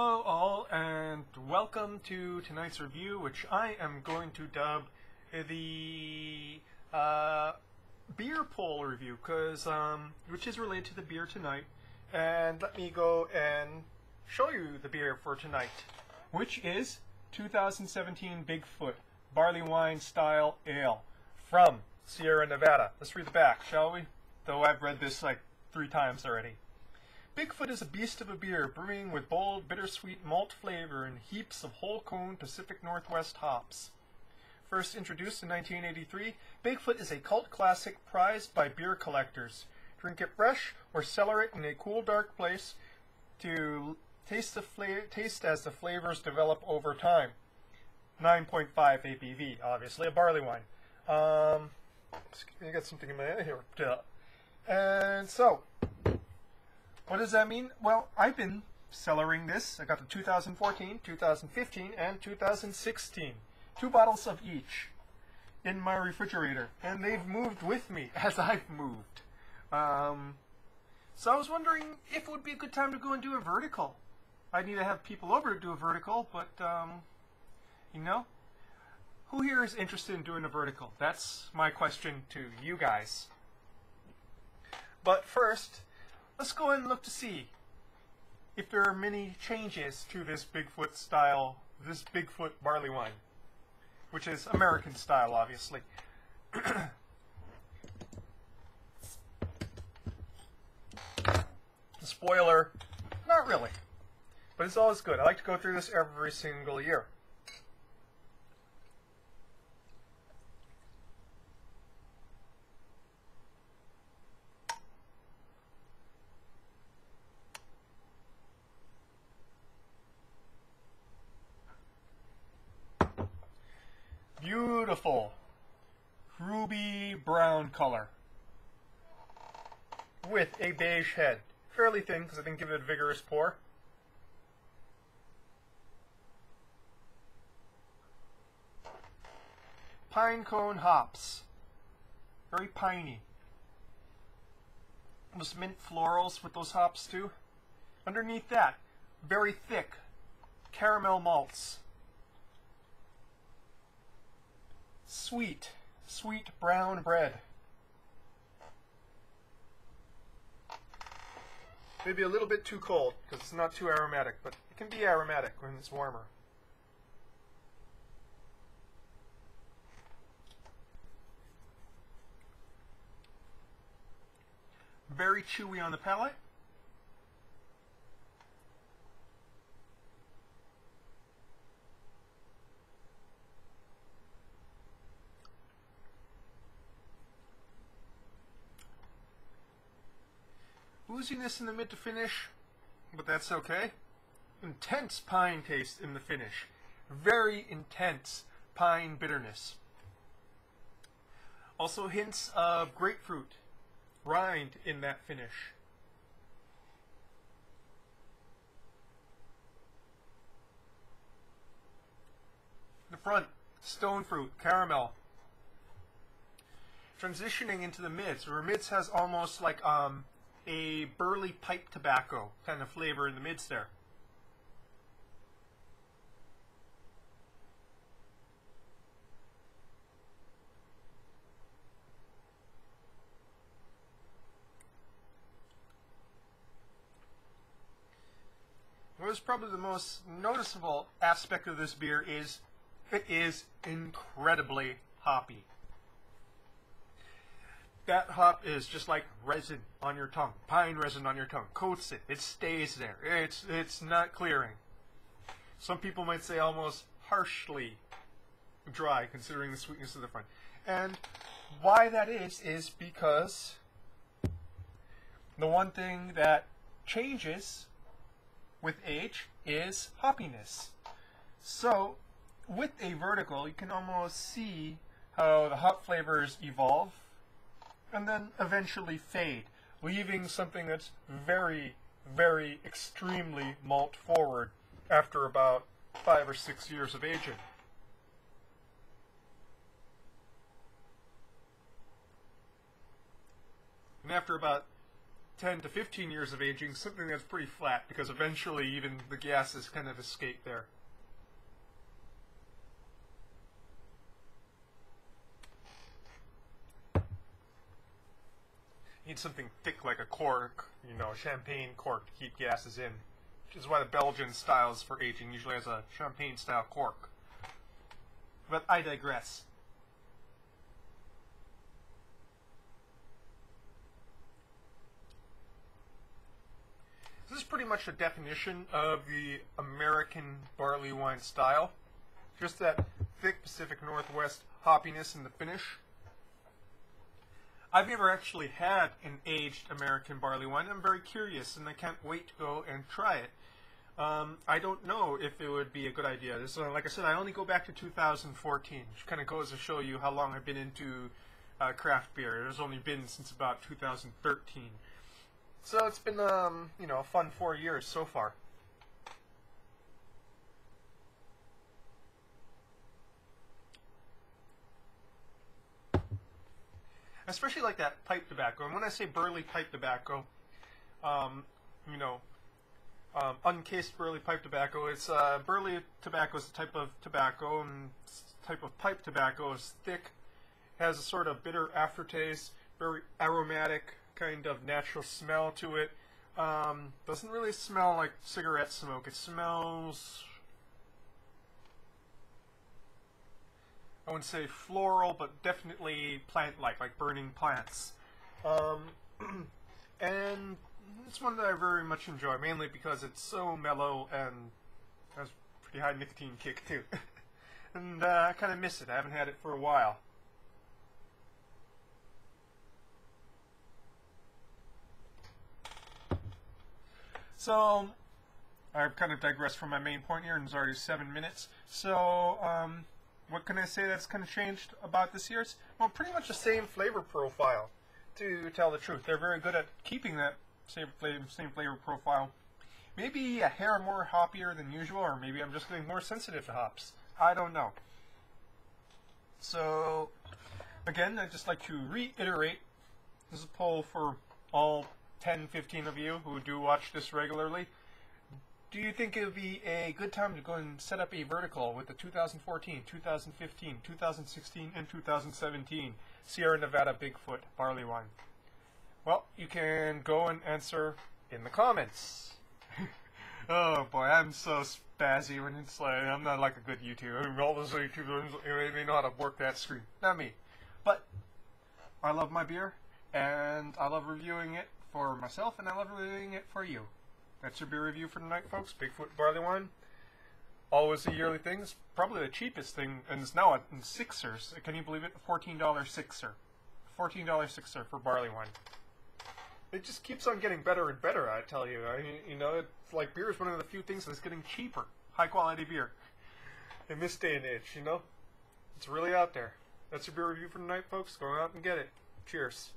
Hello all, and welcome to tonight's review, which I am going to dub the beer poll review, which is related to the beer tonight. And let me go and show you the beer for tonight, which is 2017 Bigfoot Barleywine Style Ale from Sierra Nevada. Let's read the back, shall we? Though I've read this like 3 times already. Bigfoot is a beast of a beer, brewing with bold, bittersweet malt flavor and heaps of whole cone Pacific Northwest hops. First introduced in 1983, Bigfoot is a cult classic prized by beer collectors. Drink it fresh or cellar it in a cool, dark place to taste as the flavors develop over time. 9.5 ABV, obviously a barley wine. I got something in my head here. And so, what does that mean? Well, I've been cellaring this. I got the 2014, 2015, and 2016. 2 bottles of each in my refrigerator. And they've moved with me as I've moved. So I was wondering if it would be a good time to go and do a vertical. I need to have people over to do a vertical, but, you know, who here is interested in doing a vertical? That's my question to you guys. But first, let's go and look to see if there are many changes to this Bigfoot style, this Bigfoot barley wine, which is American style, obviously. Spoiler, not really, but it's always good. I like to go through this every single year. Beautiful ruby brown color with a beige head. Fairly thin because I didn't give it a vigorous pour. Pine cone hops. Very piney. Almost mint florals with those hops too. Underneath that, very thick caramel malts. Sweet, sweet brown bread. Maybe a little bit too cold because it's not too aromatic, but it can be aromatic when it's warmer. Very chewy on the palate. Ooziness in the mid to finish, but that's okay. Intense pine taste in the finish. Very intense pine bitterness. Also hints of grapefruit rind in that finish. The front, stone fruit, caramel. Transitioning into the mids, where mids has almost like a burley pipe tobacco kind of flavor in the mids there. What is probably the most noticeable aspect of this beer is it is incredibly hoppy. That hop is just like resin on your tongue, pine resin on your tongue. Coats it, it stays there. It's not clearing. Some people might say almost harshly dry, considering the sweetness of the front. And why that is because the one thing that changes with age is hoppiness. So with a vertical, you can almost see how the hop flavors evolve and then eventually fade, leaving something that's very, very extremely malt forward after about 5 or 6 years of aging. And after about 10 to 15 years of aging, something that's pretty flat, because eventually even the gases kind of escape there. Need something thick like a cork, you know, a champagne cork to keep gases in, which is why the Belgian styles for aging usually has a champagne style cork. But I digress. This is pretty much a definition of the American barley wine style. Just that thick Pacific Northwest hoppiness in the finish. I've never actually had an aged American barley wine. I'm very curious, and I can't wait to go and try it. I don't know if it would be a good idea. This, like I said, I only go back to 2014, which kind of goes to show you how long I've been into craft beer. It's only been since about 2013. So it's been, you know, a fun 4 years so far. I especially like that pipe tobacco. And when I say burley pipe tobacco, you know, uncased burley pipe tobacco, it's burley tobacco is a type of tobacco, and type of pipe tobacco is thick, has a sort of bitter aftertaste, very aromatic kind of natural smell to it. Doesn't really smell like cigarette smoke. It smells, I wouldn't say floral, but definitely plant-like burning plants. And it's one that I very much enjoy, mainly because it's so mellow and has a pretty high nicotine kick too. And I kind of miss it. I haven't had it for a while. So, I've kind of digressed from my main point here, and it's already 7 minutes. So, what can I say that's kind of changed about this year's? Well, pretty much the same flavor profile, to tell the truth. They're very good at keeping that same flavor profile. Maybe a hair more hoppier than usual, or maybe I'm just getting more sensitive to hops. I don't know. So, again, I'd just like to reiterate, this is a poll for all 10, 15 of you who do watch this regularly. Do you think it would be a good time to go and set up a vertical with the 2014, 2015, 2016, and 2017 Sierra Nevada Bigfoot barley wine? Well, you can go and answer in the comments. Oh boy, I'm so spazzy when it's like, I'm not like a good YouTuber. I mean, all those YouTubers, they know how to work that screen. Not me. But I love my beer, and I love reviewing it for myself, and I love reviewing it for you. That's your beer review for tonight, folks. Bigfoot barley wine. Always a yearly thing. It's probably the cheapest thing, and it's now in sixers. Can you believe it? A $14 sixer. $14 sixer for barley wine. It just keeps on getting better and better, I tell you. You know, it's like beer is one of the few things that's getting cheaper. High quality beer. In this day and age, you know? It's really out there. That's your beer review for tonight, folks. Go out and get it. Cheers.